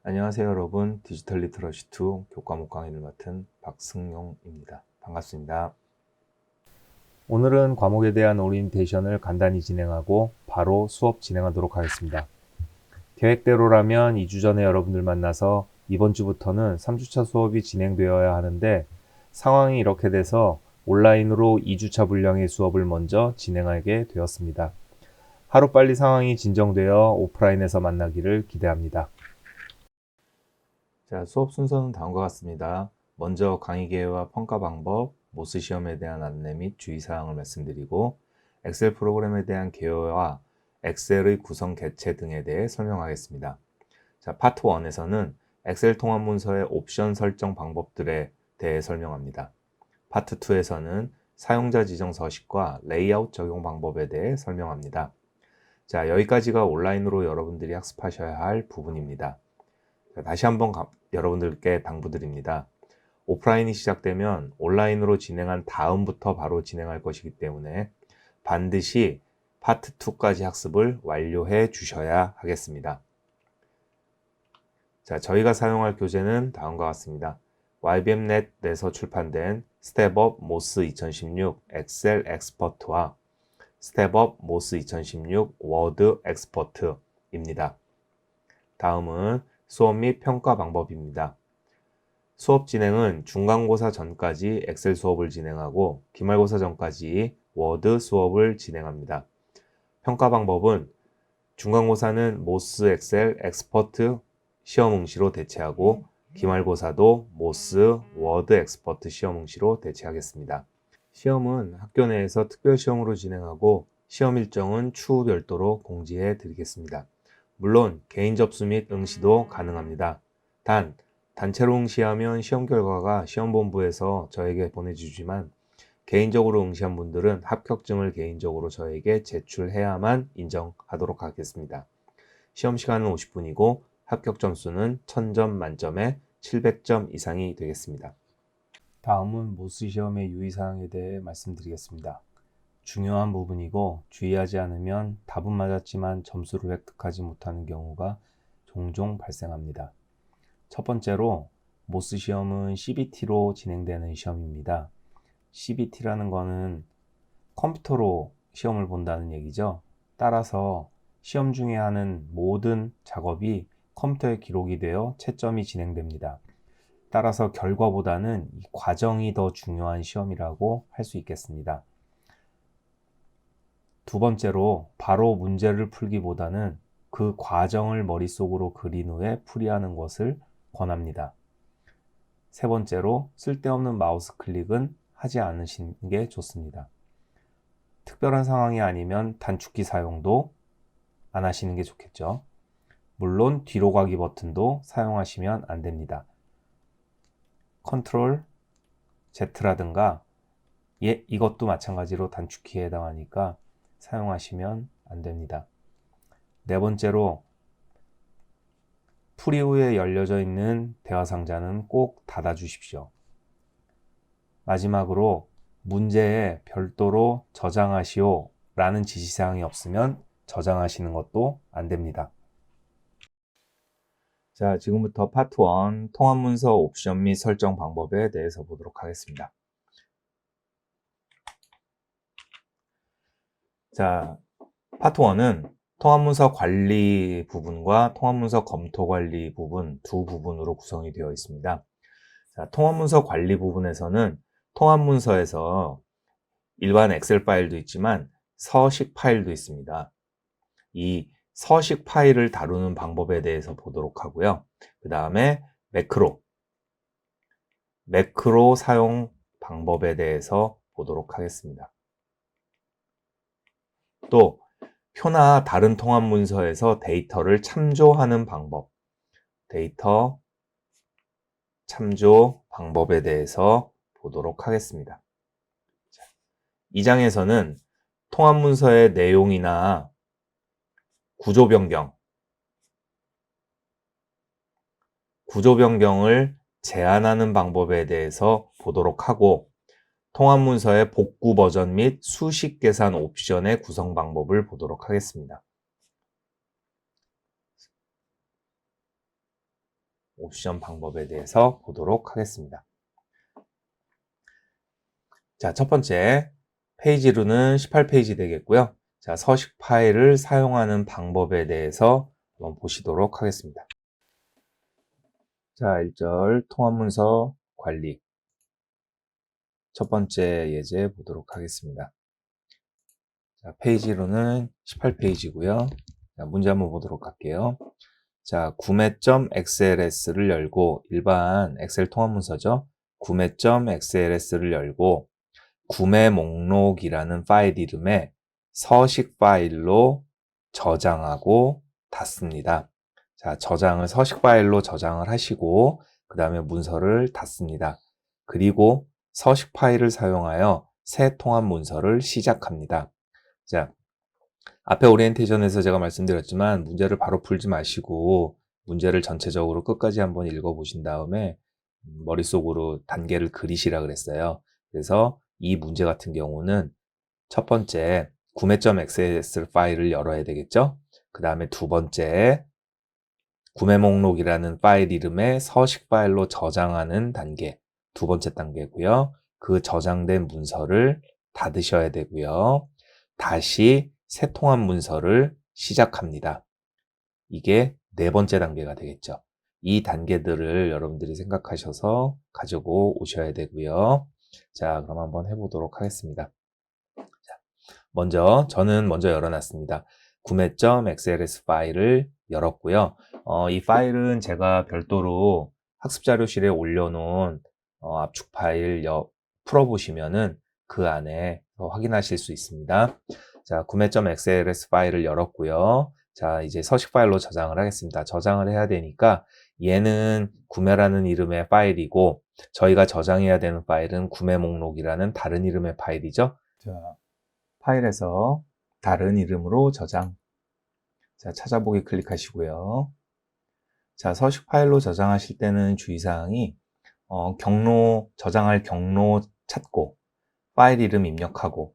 안녕하세요 여러분. 디지털 리터러시 2 교과목 강의를 맡은 박승용입니다. 반갑습니다. 오늘은 과목에 대한 오리엔테이션을 간단히 진행하고 바로 수업 진행하도록 하겠습니다. 계획대로라면 2주 전에 여러분들 만나서 이번 주부터는 3주차 수업이 진행되어야 하는데 상황이 이렇게 돼서 온라인으로 2주차 분량의 수업을 먼저 진행하게 되었습니다. 하루빨리 상황이 진정되어 오프라인에서 만나기를 기대합니다. 자, 수업 순서는 다음과 같습니다. 먼저 강의 개요와 평가 방법, 모스 시험에 대한 안내 및 주의사항을 말씀드리고 엑셀 프로그램에 대한 개요와 엑셀의 구성 개체 등에 대해 설명하겠습니다. 자, 파트 1에서는 엑셀 통합 문서의 옵션 설정 방법들에 대해 설명합니다. 파트 2에서는 사용자 지정 서식과 레이아웃 적용 방법에 대해 설명합니다. 자, 여기까지가 온라인으로 여러분들이 학습하셔야 할 부분입니다. 자, 다시 한번 여러분들께 당부드립니다. 오프라인이 시작되면 온라인으로 진행한 다음부터 바로 진행할 것이기 때문에 반드시 파트 2까지 학습을 완료해 주셔야 하겠습니다. 자, 저희가 사용할 교재는 다음과 같습니다. YBM넷에서 출판된 스텝업 모스 2016 엑셀 엑스퍼트와 스텝업 모스 2016 워드 엑스퍼트입니다. 다음은 수업 및 평가 방법입니다. 수업 진행은 중간고사 전까지 엑셀 수업을 진행하고 기말고사 전까지 워드 수업을 진행합니다. 평가 방법은 중간고사는 모스 엑셀 엑스퍼트 시험 응시로 대체하고 기말고사도 모스 워드 엑스퍼트 시험 응시로 대체하겠습니다. 시험은 학교 내에서 특별시험으로 진행하고 시험 일정은 추후 별도로 공지해 드리겠습니다. 물론 개인 접수 및 응시도 가능합니다. 단, 단체로 응시하면 시험 결과가 시험본부에서 저에게 보내주지만 개인적으로 응시한 분들은 합격증을 개인적으로 저에게 제출해야만 인정하도록 하겠습니다. 시험 시간은 50분이고 합격 점수는 1000점 만점에 700점 이상이 되겠습니다. 다음은 모스 시험의 유의사항에 대해 말씀드리겠습니다. 중요한 부분이고 주의하지 않으면 답은 맞았지만 점수를 획득하지 못하는 경우가 종종 발생합니다. 첫 번째로 모스 시험은 CBT로 진행되는 시험입니다. CBT라는 거는 컴퓨터로 시험을 본다는 얘기죠. 따라서 시험 중에 하는 모든 작업이 컴퓨터에 기록이 되어 채점이 진행됩니다. 따라서 결과보다는 이 과정이 더 중요한 시험이라고 할 수 있겠습니다. 두 번째로 바로 문제를 풀기보다는 그 과정을 머릿속으로 그린 후에 풀이하는 것을 권합니다. 세 번째로 쓸데없는 마우스 클릭은 하지 않으시는 게 좋습니다. 특별한 상황이 아니면 단축키 사용도 안 하시는 게 좋겠죠. 물론 뒤로 가기 버튼도 사용하시면 안 됩니다. 컨트롤 Z라든가 이것도 마찬가지로 단축키에 해당하니까 사용하시면 안 됩니다. 네 번째로 풀이 후에 열려져 있는 대화 상자는 꼭 닫아 주십시오. 마지막으로 문제에 별도로 저장하시오 라는 지시사항이 없으면 저장하시는 것도 안 됩니다. 자, 지금부터 파트 1 통합문서 옵션 및 설정 방법에 대해서 보도록 하겠습니다. 자, 파트 1은 통합문서 관리 부분과 통합문서 검토 관리 부분 두 부분으로 구성이 되어 있습니다. 자, 통합문서 관리 부분에서는 통합문서에서 일반 엑셀 파일도 있지만 서식 파일도 있습니다. 이 서식 파일을 다루는 방법에 대해서 보도록 하고요. 그 다음에 매크로 사용 방법에 대해서 보도록 하겠습니다. 또 표나 다른 통합 문서에서 데이터를 참조하는 방법, 데이터 참조 방법에 대해서 보도록 하겠습니다. 이 장에서는 통합 문서의 내용이나 구조 변경을 제한하는 방법에 대해서 보도록 하고 통합 문서의 복구 버전 및 수식 계산 옵션의 구성 방법을 보도록 하겠습니다. 옵션 방법에 대해서 보도록 하겠습니다. 자, 첫 번째 페이지로는 18페이지 되겠고요. 자, 서식 파일을 사용하는 방법에 대해서 한번 보시도록 하겠습니다. 자, 1절 통합문서 관리. 첫 번째 예제 보도록 하겠습니다. 자, 페이지로는 18페이지고요. 자, 문제 한번 보도록 할게요. 자, 구매.xls를 열고 일반 엑셀 통합문서죠. 구매.xls를 열고 구매 목록이라는 파일 이름에 서식 파일로 저장하고 닫습니다. 자, 저장을 서식 파일로 저장을 하시고 그 다음에 문서를 닫습니다. 그리고 서식 파일을 사용하여 새 통합 문서를 시작합니다. 자, 앞에 오리엔테이션에서 제가 말씀드렸지만 문제를 바로 풀지 마시고 문제를 전체적으로 끝까지 한번 읽어보신 다음에 머릿속으로 단계를 그리시라 그랬어요. 그래서 이 문제 같은 경우는 첫 번째 구매.xls 파일을 열어야 되겠죠. 그 다음에 두 번째 구매 목록이라는 파일 이름에 서식 파일로 저장하는 단계, 두 번째 단계고요. 그 저장된 문서를 닫으셔야 되고요. 다시 새 통합 문서를 시작합니다. 이게 네 번째 단계가 되겠죠. 이 단계들을 여러분들이 생각하셔서 가지고 오셔야 되고요. 자, 그럼 한번 해보도록 하겠습니다. 자, 저는 먼저 열어놨습니다. 구매.xls 파일을 열었고요. 이 파일은 제가 별도로 학습자료실에 올려놓은 압축 파일 풀어보시면은 그 안에 확인하실 수 있습니다. 자, 구매.xls 파일을 열었고요. 자, 이제 서식 파일로 저장을 하겠습니다. 저장을 해야 되니까 얘는 구매라는 이름의 파일이고 저희가 저장해야 되는 파일은 구매 목록이라는 다른 이름의 파일이죠. 자, 파일에서 다른 이름으로 저장. 자, 찾아보기 클릭하시고요. 자, 서식 파일로 저장하실 때는 주의사항이 저장할 경로 찾고 파일 이름 입력하고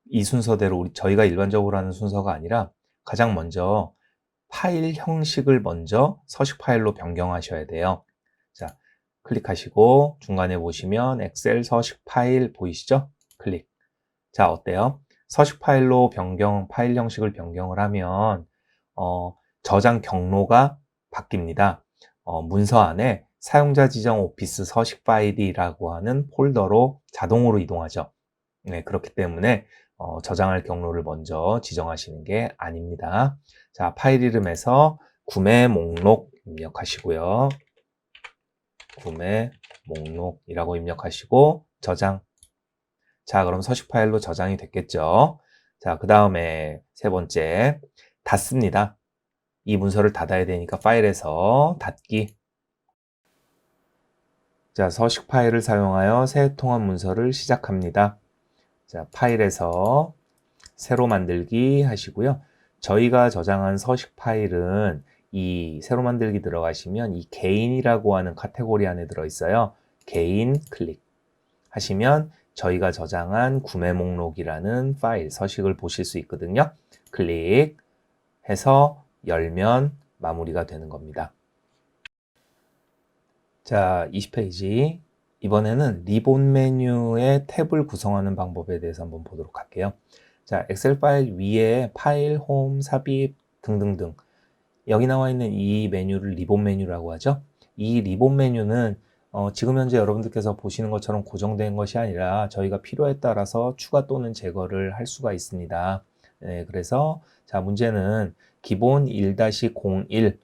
이 순서대로 저희가 일반적으로 하는 순서가 아니라 가장 먼저 파일 형식을 먼저 서식 파일로 변경하셔야 돼요. 자, 클릭하시고 중간에 보시면 엑셀 서식 파일 보이시죠? 클릭. 자, 어때요? 서식 파일로 파일 형식을 변경을 하면 저장 경로가 바뀝니다. 문서 안에 사용자 지정 오피스 서식 파일이라고 하는 폴더로 자동으로 이동하죠. 네, 그렇기 때문에 저장할 경로를 먼저 지정하시는 게 아닙니다. 자, 파일 이름에서 구매 목록 입력하시고요. 구매 목록이라고 입력하시고 저장. 자, 그럼 서식 파일로 저장이 됐겠죠. 자, 그 다음에 세 번째 닫습니다. 이 문서를 닫아야 되니까 파일에서 닫기. 자, 서식 파일을 사용하여 새 통합 문서를 시작합니다. 자, 파일에서 새로 만들기 하시고요. 저희가 저장한 서식 파일은 이 새로 만들기 들어가시면 이 개인이라고 하는 카테고리 안에 들어있어요. 개인 클릭 하시면 저희가 저장한 구매 목록이라는 파일 서식을 보실 수 있거든요. 클릭해서 열면 마무리가 되는 겁니다. 자, 20페이지. 이번에는 리본 메뉴의 탭을 구성하는 방법에 대해서 한번 보도록 할게요. 자, 엑셀 파일 위에 파일, 홈, 삽입 등등등 여기 나와 있는 이 메뉴를 리본 메뉴라고 하죠. 이 리본 메뉴는 지금 현재 여러분들께서 보시는 것처럼 고정된 것이 아니라 저희가 필요에 따라서 추가 또는 제거를 할 수가 있습니다. 네, 그래서 자, 문제는 기본 1-01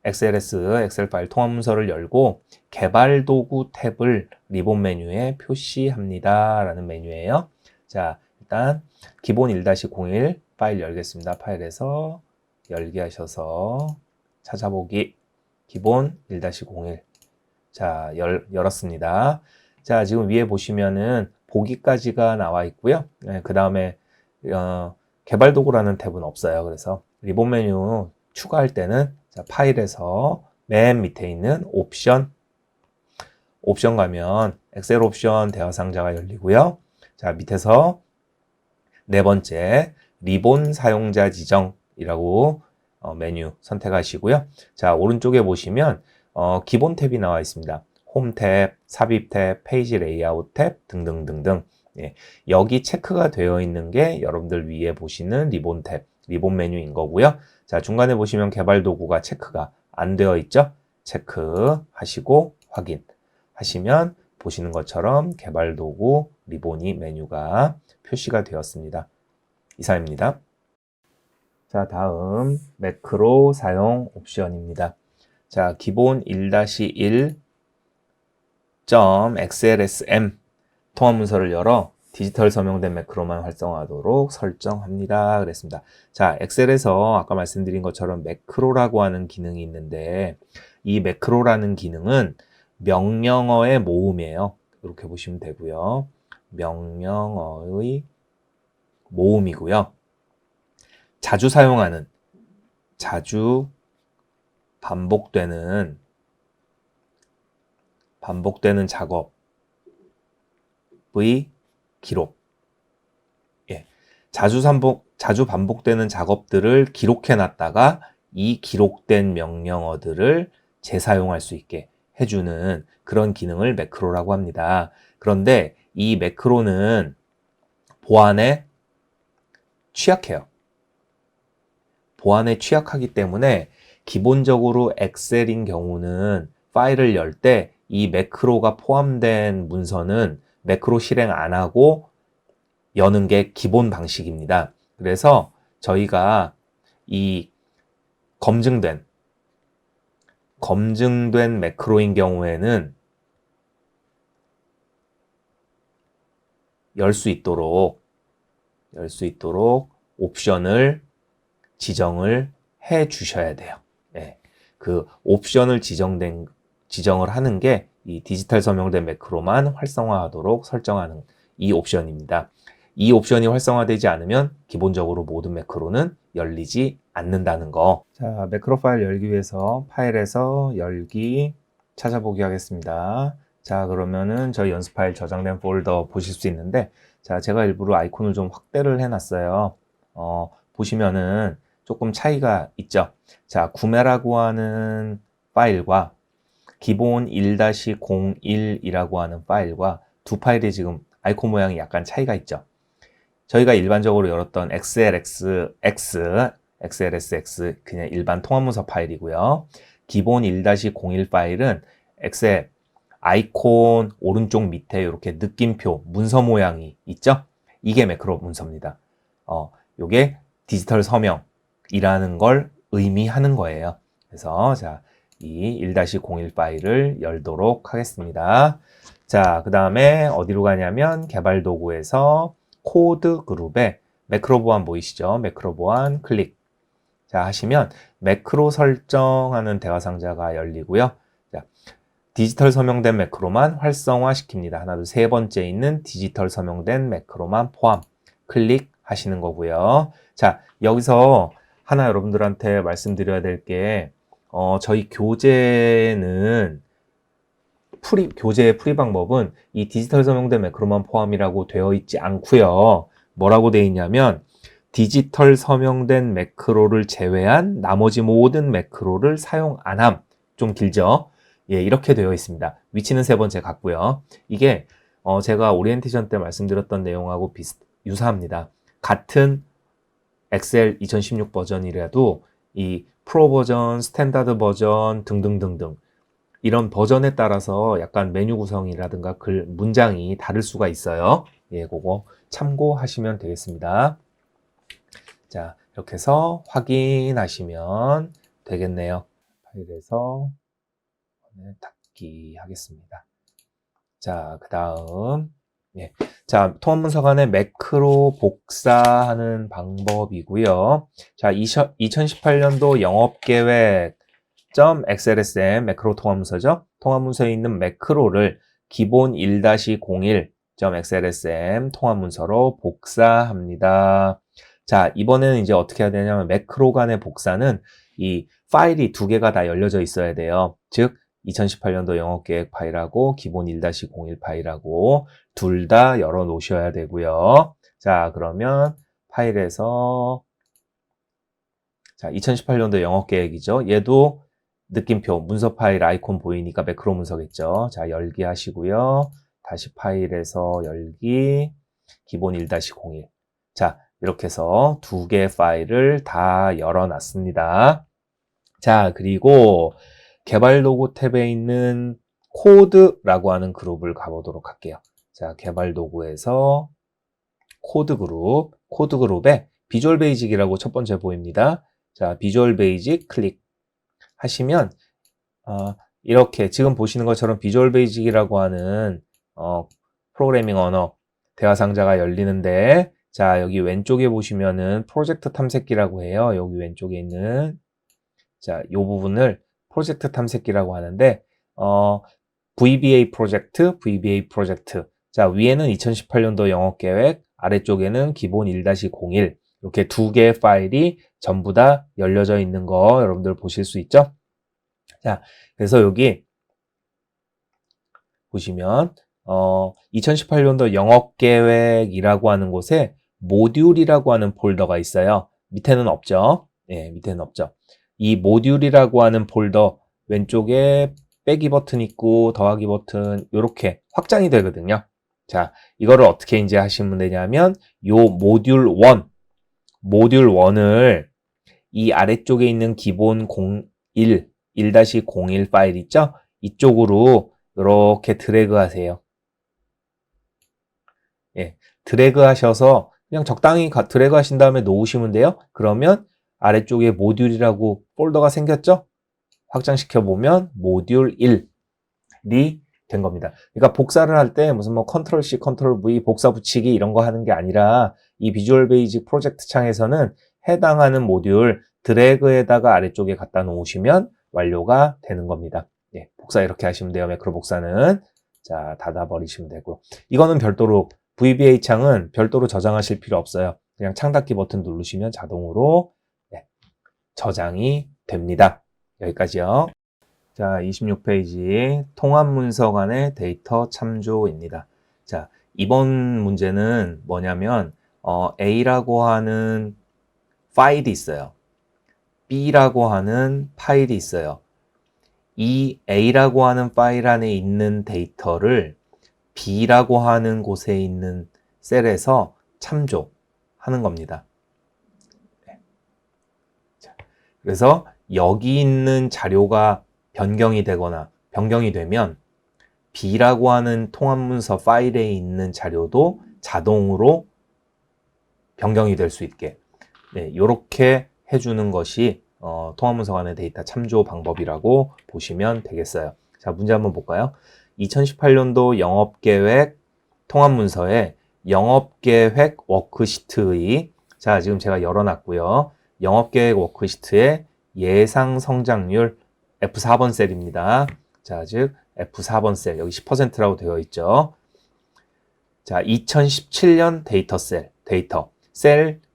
XLS 엑셀 파일 통합 문서를 열고 개발 도구 탭을 리본 메뉴에 표시합니다 라는 메뉴예요. 자, 일단 기본 1-01 파일 열겠습니다. 파일에서 열기 하셔서 찾아보기 기본 1-01 자, 열었습니다. 자, 지금 위에 보시면은 보기까지가 나와 있고요. 네, 그 다음에 개발 도구라는 탭은 없어요. 그래서 리본 메뉴 추가할 때는 자, 파일에서 맨 밑에 있는 옵션 가면 엑셀 옵션 대화 상자가 열리고요. 자, 밑에서 네 번째 리본 사용자 지정이라고 메뉴 선택하시고요. 자, 오른쪽에 보시면 기본 탭이 나와 있습니다. 홈 탭, 삽입 탭, 페이지 레이아웃 탭 등등등등. 예, 여기 체크가 되어 있는 게 여러분들 위에 보시는 리본 탭, 리본 메뉴인 거고요. 자, 중간에 보시면 개발 도구가 체크가 안 되어 있죠? 체크하시고 확인하시면 보시는 것처럼 개발 도구 리본이 메뉴가 표시가 되었습니다. 이상입니다. 자, 다음 매크로 사용 옵션입니다. 자, 기본 1-1.xlsm 통합 문서를 열어 디지털 서명된 매크로만 활성화하도록 설정합니다. 그랬습니다. 자, 엑셀에서 아까 말씀드린 것처럼 매크로라고 하는 기능이 있는데 이 매크로라는 기능은 명령어의 모음이에요. 이렇게 보시면 되고요. 명령어의 모음이고요. 자주 사용하는, 자주 반복되는 작업의 기록. 예. 자주 반복되는 작업들을 기록해 놨다가 이 기록된 명령어들을 재사용할 수 있게 해주는 그런 기능을 매크로라고 합니다. 그런데 이 매크로는 보안에 취약해요. 보안에 취약하기 때문에 기본적으로 엑셀인 경우는 파일을 열 때 이 매크로가 포함된 문서는 매크로 실행 안 하고 여는 게 기본 방식입니다. 그래서 저희가 이 검증된 매크로인 경우에는 열 수 있도록 옵션을 지정을 해 주셔야 돼요. 네. 그 옵션을 지정을 하는 게 이 디지털 서명된 매크로만 활성화하도록 설정하는 이 옵션입니다. 이 옵션이 활성화되지 않으면 기본적으로 모든 매크로는 열리지 않는다는 거. 자, 매크로 파일 열기 위해서 파일에서 열기 찾아보기 하겠습니다. 자, 그러면은 저희 연습 파일 저장된 폴더 보실 수 있는데, 자, 제가 일부러 아이콘을 좀 확대를 해놨어요. 보시면은 조금 차이가 있죠. 자, 구매라고 하는 파일과 기본 1-01이라고 하는 파일과 두 파일이 지금 아이콘 모양이 약간 차이가 있죠. 저희가 일반적으로 열었던 XLSX 그냥 일반 통합문서 파일이고요. 기본 1-01 파일은 엑셀 아이콘 오른쪽 밑에 이렇게 느낌표 문서 모양이 있죠. 이게 매크로 문서입니다. 요게 디지털 서명이라는 걸 의미하는 거예요. 그래서 자, 이 1-01 파일을 열도록 하겠습니다. 자, 그 다음에 어디로 가냐면 개발 도구에서 코드 그룹에 매크로 보안 보이시죠? 매크로 보안 클릭. 자, 하시면 매크로 설정하는 대화 상자가 열리고요. 자, 디지털 서명된 매크로만 활성화시킵니다. 하나, 둘, 세 번째 있는 디지털 서명된 매크로만 포함. 클릭하시는 거고요. 자, 여기서 하나 여러분들한테 말씀드려야 될 게, 저희 교재의 풀이 방법은 이 디지털 서명된 매크로만 포함이라고 되어 있지 않고요. 뭐라고 되어 있냐면 디지털 서명된 매크로를 제외한 나머지 모든 매크로를 사용 안 함. 좀 길죠? 예, 이렇게 되어 있습니다. 위치는 세 번째 같고요. 이게 제가 오리엔테이션 때 말씀드렸던 내용하고 유사합니다. 같은 엑셀 2016 버전이라도 이 프로 버전, 스탠다드 버전 등등등등 이런 버전에 따라서 약간 메뉴 구성이라든가 문장이 다를 수가 있어요. 예, 그거 참고하시면 되겠습니다. 자, 이렇게 해서 확인하시면 되겠네요. 파일에서 닫기 하겠습니다. 자, 그 다음 예. 자, 통합문서 간의 매크로 복사하는 방법이고요. 자, 2018년도 영업계획 .xlsm 매크로 통합문서죠. 통합문서에 있는 매크로를 기본 1-01.xlsm 통합문서로 복사합니다. 자, 이번에는 이제 어떻게 해야 되냐면 매크로 간의 복사는 이 파일이 두 개가 다 열려져 있어야 돼요. 즉 2018년도 영업계획 파일하고 기본 1-01 파일하고 둘 다 열어 놓으셔야 되고요. 자, 그러면 파일에서 자, 2018년도 영업계획이죠. 얘도 느낌표, 문서 파일 아이콘 보이니까 매크로 문서겠죠. 자, 열기 하시고요. 다시 파일에서 열기, 기본 1-01. 자, 이렇게 해서 두 개의 파일을 다 열어놨습니다. 자, 그리고 개발 도구 탭에 있는 코드라고 하는 그룹을 가보도록 할게요. 자, 개발 도구에서 코드 그룹에 비주얼 베이직이라고 첫 번째 보입니다. 자, 비주얼 베이직 클릭 하시면 이렇게 지금 보시는 것처럼 비주얼 베이직이라고 하는 프로그래밍 언어 대화 상자가 열리는데, 자, 여기 왼쪽에 보시면은 프로젝트 탐색기라고 해요. 여기 왼쪽에 있는 자, 이 부분을 프로젝트 탐색기라고 하는데 VBA 프로젝트. 자, 위에는 2018년도 영업 계획, 아래쪽에는 기본 1-01 이렇게 두 개의 파일이 전부 다 열려져 있는 거 여러분들 보실 수 있죠? 자, 그래서 여기 보시면 2018년도 영업계획이라고 하는 곳에 모듈이라고 하는 폴더가 있어요. 밑에는 없죠. 예, 밑에는 없죠. 이 모듈이라고 하는 폴더 왼쪽에 빼기 버튼 있고 더하기 버튼 이렇게 확장이 되거든요. 자, 이거를 어떻게 이제 하시면 되냐면 요 모듈 1을 이 아래쪽에 있는 기본 1-01 파일 있죠? 이쪽으로 이렇게 드래그 하세요. 예, 드래그 하셔서 그냥 적당히 드래그 하신 다음에 놓으시면 돼요. 그러면 아래쪽에 모듈이라고 폴더가 생겼죠? 확장시켜 보면 모듈 1이 된 겁니다. 그러니까 복사를 할 때 무슨 뭐 컨트롤 C, 컨트롤 V 복사 붙이기 이런 거 하는 게 아니라 이 비주얼 베이직 프로젝트 창에서는 해당하는 모듈 드래그에다가 아래쪽에 갖다 놓으시면 완료가 되는 겁니다. 예, 복사 이렇게 하시면 돼요. 매크로 복사는. 자, 닫아버리시면 되고. 이거는 별도로 VBA 창은 별도로 저장하실 필요 없어요. 그냥 창 닫기 버튼 누르시면 자동으로 저장이 됩니다. 여기까지요. 자, 26페이지 통합 문서 간의 데이터 참조입니다. 자, 이번 문제는 뭐냐면 A라고 하는 파일이 있어요. B라고 하는 파일이 있어요. 이 A라고 하는 파일 안에 있는 데이터를 B라고 하는 곳에 있는 셀에서 참조하는 겁니다. 그래서 여기 있는 자료가 변경이 되거나 변경이 되면 B라고 하는 통합문서 파일에 있는 자료도 자동으로 변경이 될 수 있게 이렇게 해주는 것이 통합문서 간의 데이터 참조 방법이라고 보시면 되겠어요. 자, 문제 한번 볼까요? 2018년도 영업계획 통합문서에 영업계획 워크시트의 자, 지금 제가 열어놨고요. 영업계획 워크시트의 예상 성장률 F4번 셀입니다. 자, 즉 F4번 셀 여기 10%라고 되어 있죠. 자, 2017년 데이터 셀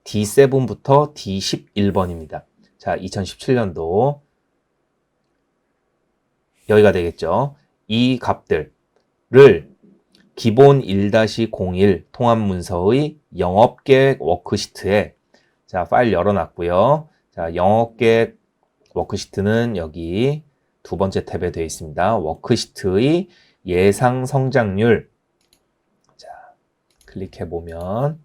D7부터 D11번입니다. 자, 2017년도 여기가 되겠죠. 이 값들을 기본 1-01 통합문서의 영업계획 워크시트에 자, 파일 열어놨고요. 자, 영업계획 워크시트는 여기 두 번째 탭에 되어 있습니다. 워크시트의 예상 성장률. 자, 클릭해 보면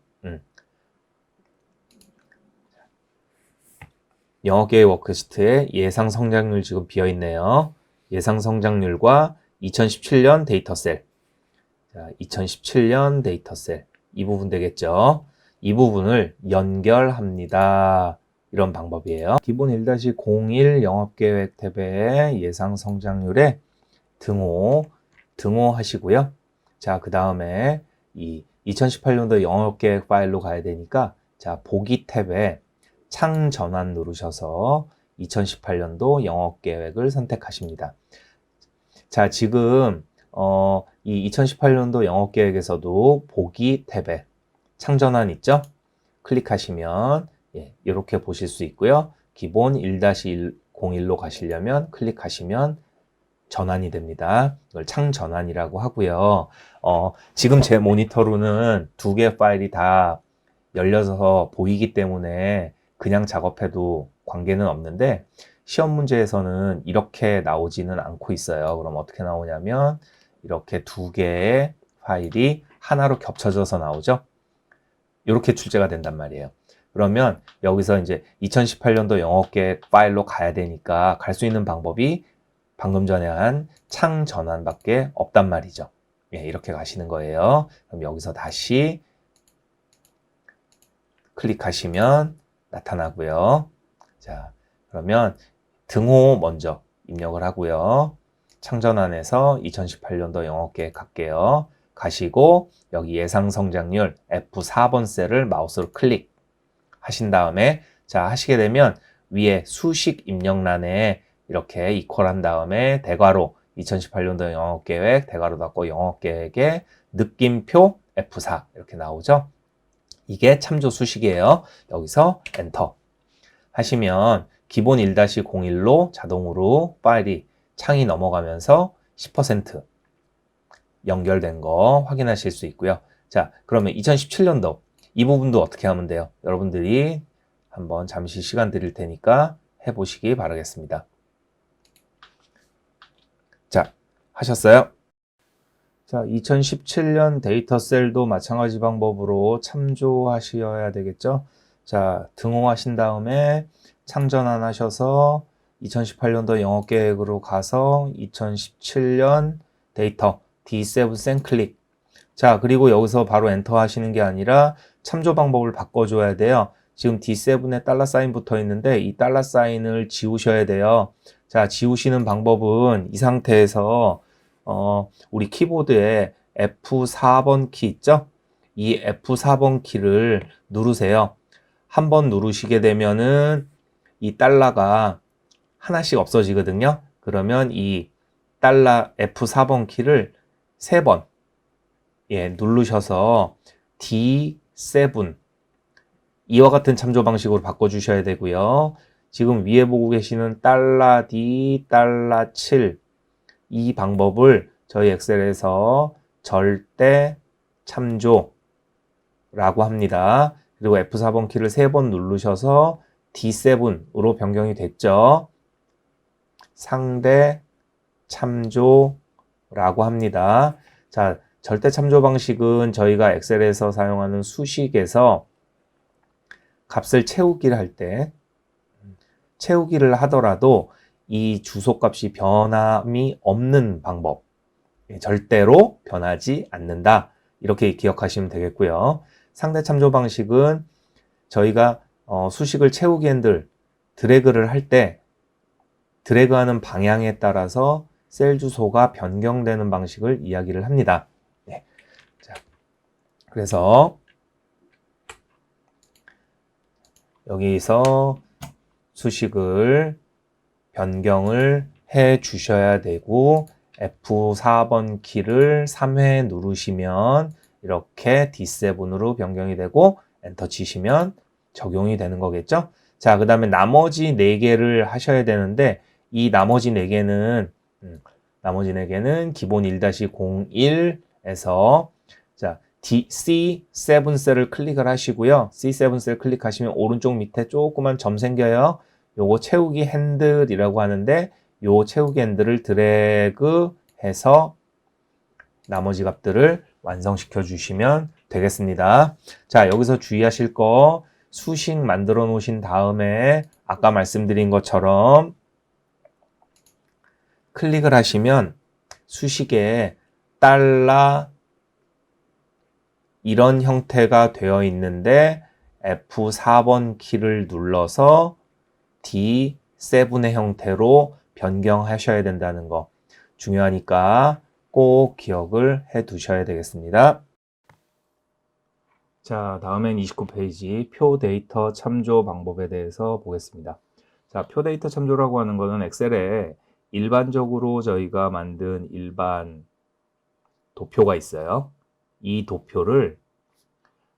영업계획 워크시트에 예상 성장률 지금 비어 있네요. 예상 성장률과 2017년 데이터 셀. 자, 2017년 데이터 셀. 이 부분 되겠죠. 이 부분을 연결합니다. 이런 방법이에요. 기본 1-01 영업계획 탭에 예상 성장률에 등호 하시고요. 자, 그 다음에 이 2018년도 영업계획 파일로 가야 되니까 자, 보기 탭에 창 전환 누르셔서 2018년도 영업계획을 선택하십니다. 자, 지금 이 2018년도 영업계획에서도 보기 탭에 창 전환 있죠? 클릭하시면 이렇게 보실 수 있고요. 기본 1-01로 가시려면 클릭하시면 전환이 됩니다. 이걸 창 전환이라고 하고요. 지금 제 모니터로는 두 개의 파일이 다 열려서 보이기 때문에 그냥 작업해도 관계는 없는데 시험 문제에서는 이렇게 나오지는 않고 있어요. 그럼 어떻게 나오냐면 이렇게 두 개의 파일이 하나로 겹쳐져서 나오죠. 이렇게 출제가 된단 말이에요. 그러면 여기서 이제 2018년도 영어계획 파일로 가야 되니까 갈 수 있는 방법이 방금 전에 한 창 전환밖에 없단 말이죠. 예, 이렇게 가시는 거예요. 그럼 여기서 다시 클릭하시면 나타나고요. 자, 그러면 등호 먼저 입력을 하고요. 창전환에서 2018년도 영어계획 갈게요. 가시고 여기 예상 성장률 F4번 셀을 마우스로 클릭 하신 다음에 자 하시게 되면 위에 수식 입력란에 이렇게 이퀄한 다음에 대괄호 2018년도 영어계획 대괄호 닫고 영어계획의 느낌표 F4 이렇게 나오죠. 이게 참조 수식이에요. 여기서 엔터 하시면 기본 1-01로 자동으로 파일이 창이 넘어가면서 10% 연결된 거 확인하실 수 있고요. 자, 그러면 2017년도 이 부분도 어떻게 하면 돼요? 여러분들이 한번 잠시 시간 드릴 테니까 해보시기 바라겠습니다. 자, 하셨어요? 자, 2017년 데이터 셀도 마찬가지 방법으로 참조하셔야 되겠죠? 자, 등호하신 다음에 창전환 하셔서 2018년도 영어계획으로 가서 2017년 데이터 D7 센 클릭. 자, 그리고 여기서 바로 엔터 하시는 게 아니라 참조 방법을 바꿔줘야 돼요. 지금 D7에 달러 사인 붙어 있는데 이 달러 사인을 지우셔야 돼요. 자, 지우시는 방법은 이 상태에서 우리 키보드에 F4번 키 있죠? 이 F4번 키를 누르세요. 한번 누르시게 되면은 이 달러가 하나씩 없어지거든요. 그러면 이 달러 F4번 키를 3번 예, 누르셔서 D7 이와 같은 참조 방식으로 바꿔주셔야 되고요. 지금 위에 보고 계시는 달러 D, 달러 7 이 방법을 저희 엑셀에서 절대 참조라고 합니다. 그리고 F4번 키를 3번 누르셔서 D7으로 변경이 됐죠. 상대 참조라고 합니다. 자, 절대 참조 방식은 저희가 엑셀에서 사용하는 수식에서 값을 채우기를 할 때 채우기를 하더라도 이 주소값이 변함이 없는 방법 절대로 변하지 않는다 이렇게 기억하시면 되겠고요. 상대 참조 방식은 저희가 수식을 채우기 핸들 드래그를 할 때 드래그하는 방향에 따라서 셀 주소가 변경되는 방식을 이야기를 합니다. 네. 자, 그래서 여기서 수식을 변경을 해 주셔야 되고 F4번 키를 3회 누르시면 이렇게 D7으로 변경이 되고 엔터 치시면 적용이 되는 거겠죠. 자, 그 다음에 나머지 4개를 하셔야 되는데 이 나머지 4개는 기본 1-01에서 자, C7 셀을 클릭을 하시고요. C7 셀 클릭하시면 오른쪽 밑에 조그만 점 생겨요. 요거 채우기 핸들이라고 하는데 요 채우기 핸들을 드래그 해서 나머지 값들을 완성시켜 주시면 되겠습니다. 자, 여기서 주의하실 거 수식 만들어 놓으신 다음에 아까 말씀드린 것처럼 클릭을 하시면 수식에 달러 이런 형태가 되어 있는데 F4번 키를 눌러서 D7의 형태로 변경하셔야 된다는 거 중요하니까 꼭 기억을 해 두셔야 되겠습니다. 자, 다음엔 29페이지 표 데이터 참조 방법에 대해서 보겠습니다. 자, 표 데이터 참조라고 하는 거는 엑셀에 일반적으로 저희가 만든 일반 도표가 있어요. 이 도표를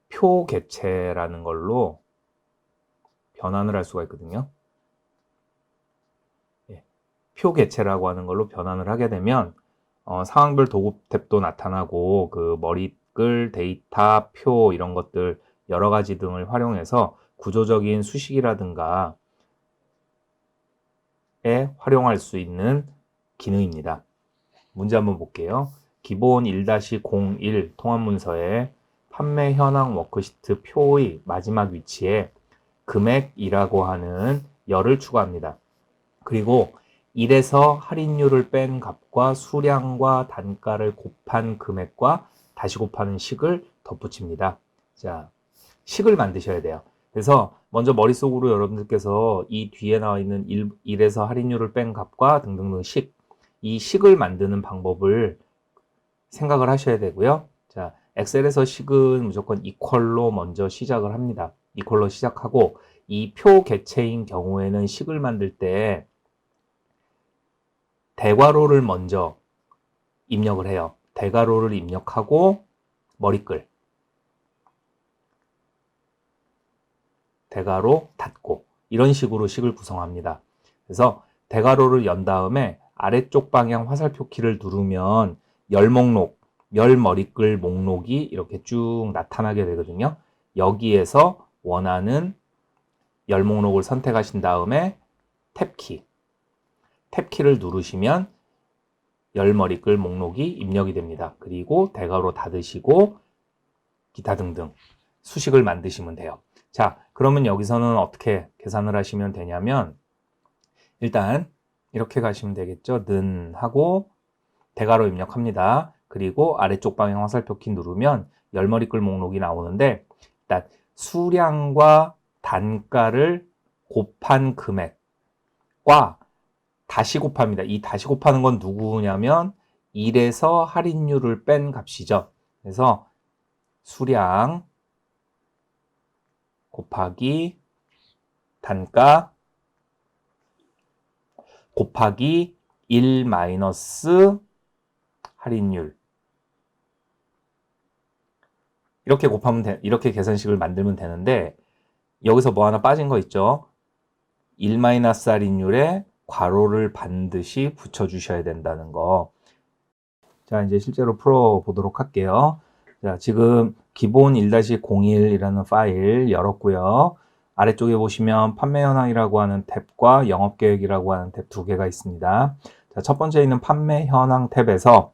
표 객체라는 걸로 변환을 할 수가 있거든요. 표 객체라고 하는 걸로 변환을 하게 되면 상황별 도구 탭도 나타나고 그 머리글, 데이터, 표 이런 것들 여러 가지 등을 활용해서 구조적인 수식이라든가 활용할 수 있는 기능입니다. 문제 한번 볼게요. 기본 1-01 통합문서에 판매 현황 워크시트 표의 마지막 위치에 금액이라고 하는 열을 추가합니다. 그리고 1에서 할인율을 뺀 값과 수량과 단가를 곱한 금액과 다시 곱하는 식을 덧붙입니다. 자, 식을 만드셔야 돼요. 그래서 먼저 머릿속으로 여러분들께서 이 뒤에 나와 있는 1에서 할인율을 뺀 값과 등등등 이 식을 만드는 방법을 생각을 하셔야 되고요. 자, 엑셀에서 식은 무조건 이퀄로 먼저 시작을 합니다. 이퀄로 시작하고 이 표 객체인 경우에는 식을 만들 때 대괄호를 먼저 입력을 해요. 대괄호를 입력하고 머리글 대괄호 닫고 이런 식으로 식을 구성합니다. 그래서 대괄호를 연 다음에 아래쪽 방향 화살표 키를 누르면 열 목록, 열 머리글 목록이 이렇게 쭉 나타나게 되거든요. 여기에서 원하는 열 목록을 선택하신 다음에 탭키를 누르시면 열 머리글 목록이 입력이 됩니다. 그리고 대괄호 닫으시고 기타 등등 수식을 만드시면 돼요. 자, 그러면 여기서는 어떻게 계산을 하시면 되냐면 일단 이렇게 가시면 되겠죠. 는 하고 대괄호 입력합니다. 그리고 아래쪽 방향 화살표 키 누르면 열머리글 목록이 나오는데 일단 수량과 단가를 곱한 금액과 다시 곱합니다. 이 다시 곱하는 건 누구냐면 1에서 할인율을 뺀 값이죠. 그래서 수량 곱하기 단가 곱하기 1 마이너스 할인율 이렇게 곱하면 이렇게 계산식을 만들면 되는데 여기서 뭐 하나 빠진 거 있죠. 1 마이너스 할인율에 괄호를 반드시 붙여 주셔야 된다는 거. 자, 이제 실제로 풀어 보도록 할게요. 자, 지금 기본 1-01이라는 파일 열었고요. 아래쪽에 보시면 판매 현황이라고 하는 탭과 영업 계획이라고 하는 탭 두 개가 있습니다. 자, 첫 번째 있는 판매 현황 탭에서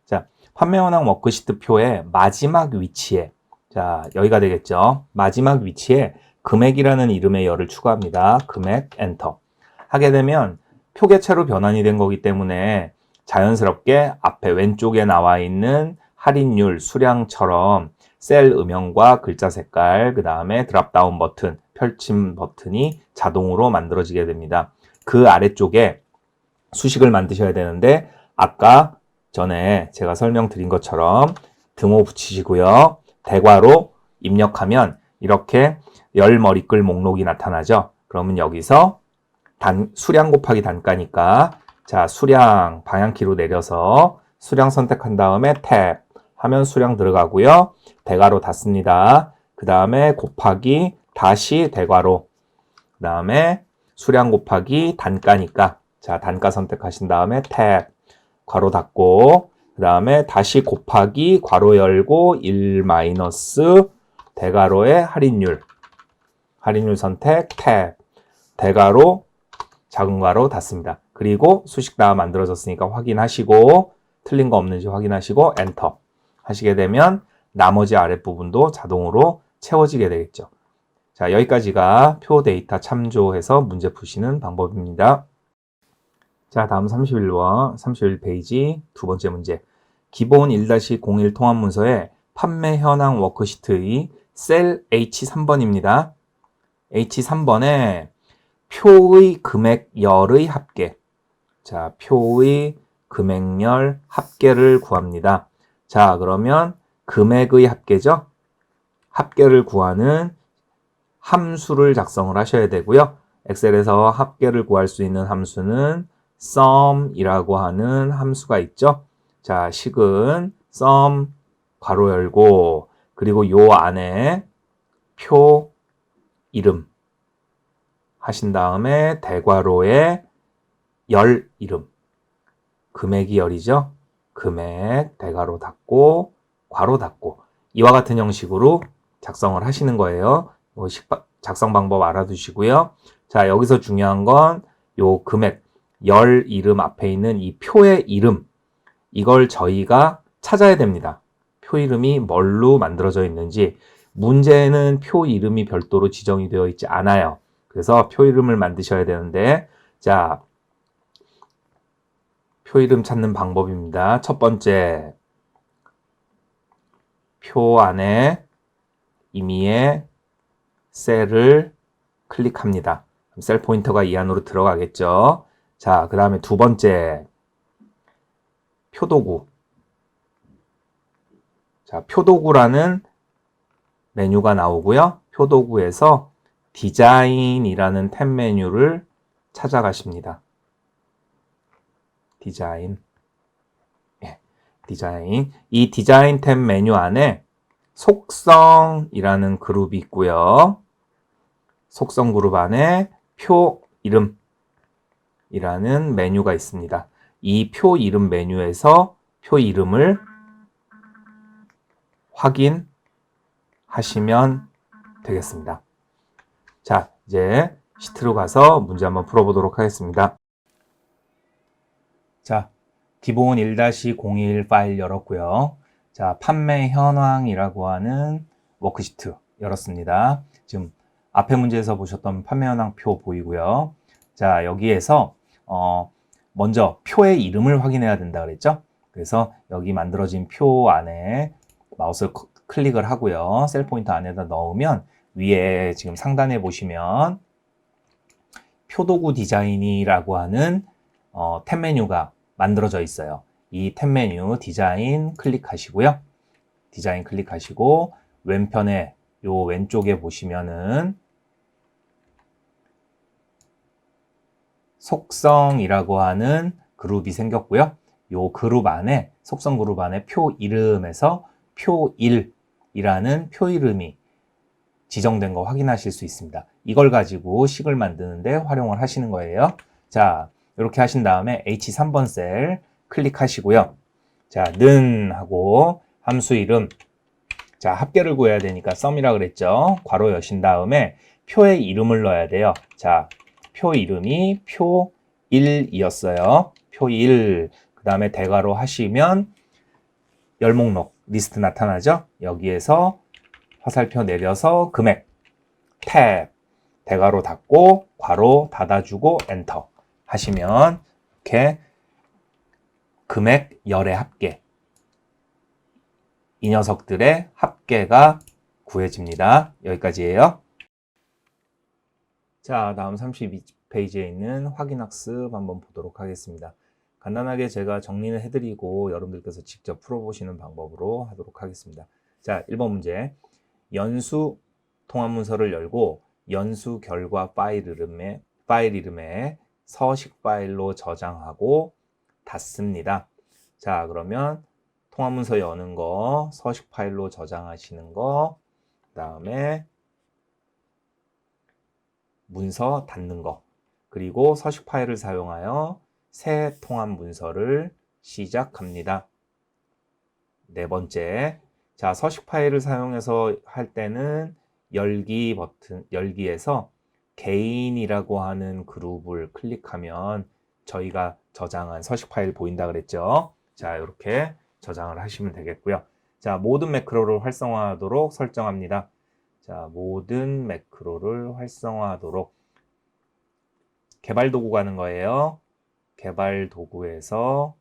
자, 판매 현황 워크시트 표의 마지막 위치에 자, 여기가 되겠죠. 마지막 위치에 금액이라는 이름의 열을 추가합니다. 금액 엔터. 하게 되면 표계체로 변환이 된 거기 때문에 자연스럽게 앞에 왼쪽에 나와 있는 할인율, 수량처럼 셀 음영과 글자 색깔, 그 다음에 드랍다운 버튼, 펼침 버튼이 자동으로 만들어지게 됩니다. 그 아래쪽에 수식을 만드셔야 되는데 아까 전에 제가 설명드린 것처럼 등호 붙이시고요. 대괄호 입력하면 이렇게 열 머리글 목록이 나타나죠. 그러면 여기서 수량 곱하기 단가니까 자, 수량 방향키로 내려서 수량 선택한 다음에 탭 하면 수량 들어가고요. 대괄호 닫습니다. 그 다음에 곱하기 다시 대괄호 그 다음에 수량 곱하기 단가니까 자, 단가 선택하신 다음에 탭 괄호 닫고 그 다음에 다시 곱하기 괄호 열고 1 마이너스 대괄호의 할인율 선택 탭 대괄호 작은 괄호 닫습니다. 그리고 수식 다 만들어졌으니까 확인하시고 틀린 거 없는지 확인하시고 엔터 하시게 되면 나머지 아랫부분도 자동으로 채워지게 되겠죠. 자, 여기까지가 표 데이터 참조해서 문제 푸시는 방법입니다. 자, 다음 31페이지 두 번째 문제. 기본 1-01 통합문서의 판매 현황 워크시트의 셀 H3번입니다. H3번에 표의 금액열의 합계. 자, 표의 금액열 합계를 구합니다. 자, 그러면 금액의 합계죠? 합계를 구하는 함수를 작성을 하셔야 되고요. 엑셀에서 합계를 구할 수 있는 함수는 sum이라고 하는 함수가 있죠. 자, 식은 sum 괄호 열고 그리고 요 안에 표 이름 하신 다음에 대괄호에 열 이름 금액이 열이죠. 금액 대괄호 닫고 괄호 닫고 이와 같은 형식으로 작성을 하시는 거예요. 작성 방법 알아두시고요. 자, 여기서 중요한 건 요 금액, 열 이름 앞에 있는 이 표의 이름, 이걸 저희가 찾아야 됩니다. 표 이름이 뭘로 만들어져 있는지. 문제는 표 이름이 별도로 지정이 되어 있지 않아요. 그래서 표 이름을 만드셔야 되는데, 자, 표 이름 찾는 방법입니다. 첫 번째, 표 안에 임의의 셀을 클릭합니다. 셀 포인터가 이 안으로 들어가겠죠. 자, 그 다음에 두 번째, 표도구. 자, 표도구라는 메뉴가 나오고요. 표도구에서 디자인이라는 탭 메뉴를 찾아가십니다. 디자인. 예, 디자인. 이 디자인 탭 메뉴 안에 속성이라는 그룹이 있고요. 속성 그룹 안에 표 이름이라는 메뉴가 있습니다. 이 표 이름 메뉴에서 표 이름을 확인하시면 되겠습니다. 자, 이제 시트로 가서 문제 한번 풀어보도록 하겠습니다. 자, 기본 1-01 파일 열었고요. 자, 판매 현황이라고 하는 워크시트 열었습니다. 지금 앞에 문제에서 보셨던 판매 현황표 보이고요. 자, 여기에서 먼저 표의 이름을 확인해야 된다 그랬죠? 그래서 여기 만들어진 표 안에 마우스를 클릭을 하고요. 셀 포인터 안에다 넣으면 위에 지금 상단에 보시면 표도구 디자인이라고 하는 탭 메뉴가 만들어져 있어요. 이 탭 메뉴 디자인 클릭하시고요. 디자인 클릭하시고 왼편에 요 왼쪽에 보시면은 속성이라고 하는 그룹이 생겼고요. 요 그룹 안에 속성 그룹 안에 표 이름에서 표 1이라는 표 이름이 지정된 거 확인하실 수 있습니다. 이걸 가지고 식을 만드는데 활용을 하시는 거예요. 자, 이렇게 하신 다음에 H3번 셀 클릭하시고요. 자, 는 하고 함수 이름. 자, 합계를 구해야 되니까 sum이라 그랬죠. 괄호 여신 다음에 표의 이름을 넣어야 돼요. 자, 표 이름이 표 1이었어요. 표 1. 그 다음에 대괄호 하시면 열목록 리스트 나타나죠. 여기에서 화살표 내려서 금액 탭 대괄호 닫고 괄호 닫아주고 엔터 하시면 이렇게 금액 열의 합계, 이 녀석들의 합계가 구해집니다. 여기까지예요. 자, 다음 32페이지에 있는 확인학습 한번 보도록 하겠습니다. 간단하게 제가 정리를 해드리고 여러분들께서 직접 풀어보시는 방법으로 하도록 하겠습니다. 자, 1번 문제. 연수 통합문서를 열고 연수 결과 파일 이름에 서식 파일로 저장하고 닫습니다. 자, 그러면 통합문서 여는 거, 서식 파일로 저장하시는 거, 그 다음에 문서 닫는 거, 그리고 서식 파일을 사용하여 새 통합 문서를 시작합니다. 네 번째, 자, 서식 파일을 사용해서 할 때는 열기 버튼, 열기에서 개인이라고 하는 그룹을 클릭하면 저희가 저장한 서식 파일 보인다 그랬죠. 자, 이렇게 저장을 하시면 되겠고요. 자, 모든 매크로를 활성화하도록 설정합니다. 자, 모든 매크로를 활성화하도록 개발 도구 가는 거예요. 개발 도구에서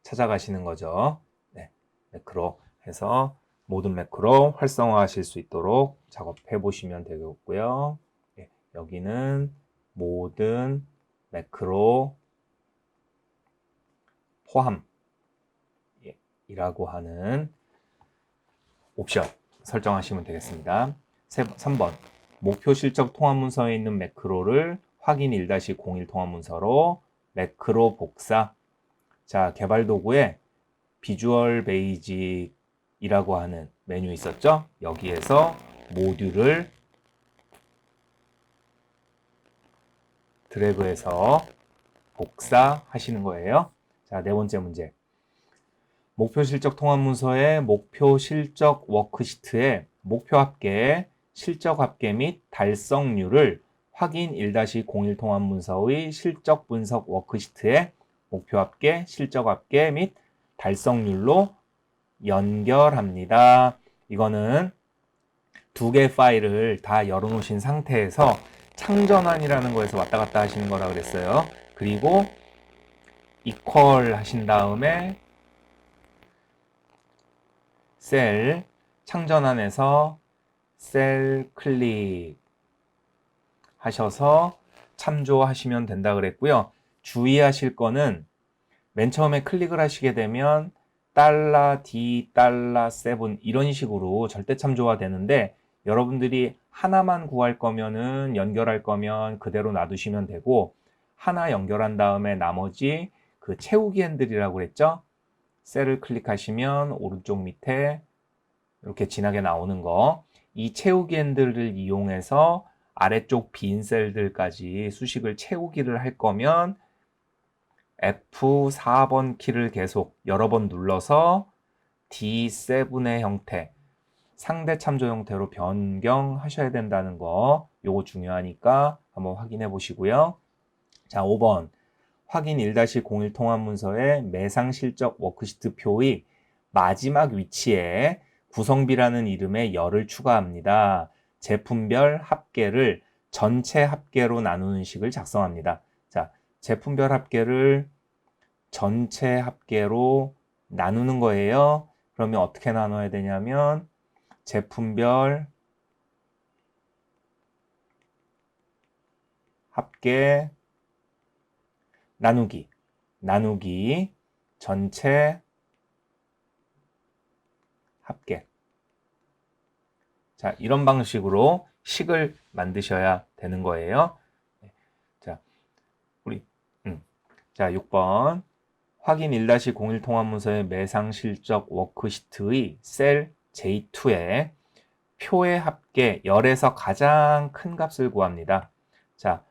찾아가시는 거죠. 네, 매크로 해서 모든 매크로 활성화하실 수 있도록 작업해 보시면 되겠고요. 네, 여기는 모든 매크로 포함 이라고 하는 옵션 설정하시면 되겠습니다. 3번 목표 실적 통합 문서에 있는 매크로를 확인 1-01 통합 문서로 매크로 복사. 자, 개발 도구에 비주얼 베이직이라고 하는 메뉴 있었죠? 여기에서 모듈을 드래그해서 복사하시는 거예요. 자, 네 번째 문제. 목표 실적 통합 문서의 목표 실적 워크시트에 목표 합계, 실적 합계 및 달성률을 확인 1-01 통합 문서의 실적 분석 워크시트에 목표 합계, 실적 합계 및 달성률로 연결합니다. 이거는 두 개의 파일을 다 열어놓으신 상태에서 창전환이라는 거에서 왔다 갔다 하시는 거라 그랬어요. 그리고 equal 하신 다음에 셀 창전환에서 셀 클릭 하셔서 참조하시면 된다 그랬고요. 주의하실 거는 맨 처음에 클릭을 하시게 되면 $D, $7 이런 식으로 절대 참조가 되는데 여러분들이 하나만 구할 거면은 연결할 거면 그대로 놔두시면 되고 하나 연결한 다음에 나머지 그 채우기 핸들이라고 그랬죠? 셀을 클릭하시면 오른쪽 밑에 이렇게 진하게 나오는 거, 이 채우기 핸들을 이용해서 아래쪽 빈 셀들까지 수식을 채우기를 할 거면 F4번 키를 계속 여러 번 눌러서 D7의 형태, 상대 참조 형태로 변경하셔야 된다는 거, 요거 중요하니까 한번 확인해 보시고요. 자, 5번. 확인 1-01 통합 문서의 매상 실적 워크시트 표의 마지막 위치에 구성비라는 이름의 열을 추가합니다. 제품별 합계를 전체 합계로 나누는 식을 작성합니다. 자, 제품별 합계를 전체 합계로 나누는 거예요. 그러면 어떻게 나눠야 되냐면 제품별 합계 나누기 전체 합계. 자, 이런 방식으로 식을 만드셔야 되는 거예요. 자, 자, 6번. 확인 1-01 통합 문서의 매상 실적 워크시트의 셀 J2에 표의 합계 열에서 가장 큰 값을 구합니다. 자,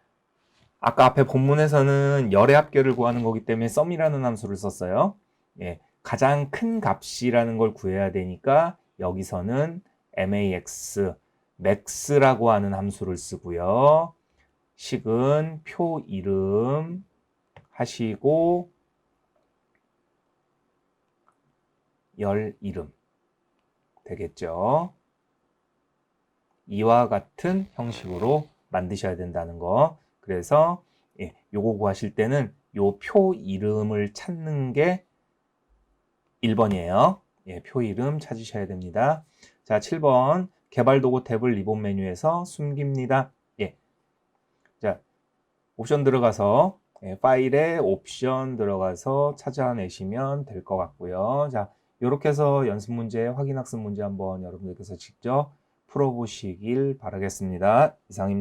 아까 앞에 본문에서는 열의 합계를 구하는 거기 때문에 sum이라는 함수를 썼어요. 예, 가장 큰 값이라는 걸 구해야 되니까 여기서는 max, max라고 하는 함수를 쓰고요. 식은 표 이름 하시고 열 이름 되겠죠. 이와 같은 형식으로 만드셔야 된다는 거. 그래서 요거 구하실 때는 요 표 이름을 찾는 게 1번이에요. 표 이름 찾으셔야 됩니다. 자, 7번. 개발 도구 탭을 리본 메뉴에서 숨깁니다. 자, 옵션 들어가서 파일에 옵션 들어가서 찾아내시면 될 것 같고요. 자, 이렇게 해서 연습 문제, 확인 학습 문제 한번 여러분들께서 직접 풀어보시길 바라겠습니다. 이상입니다.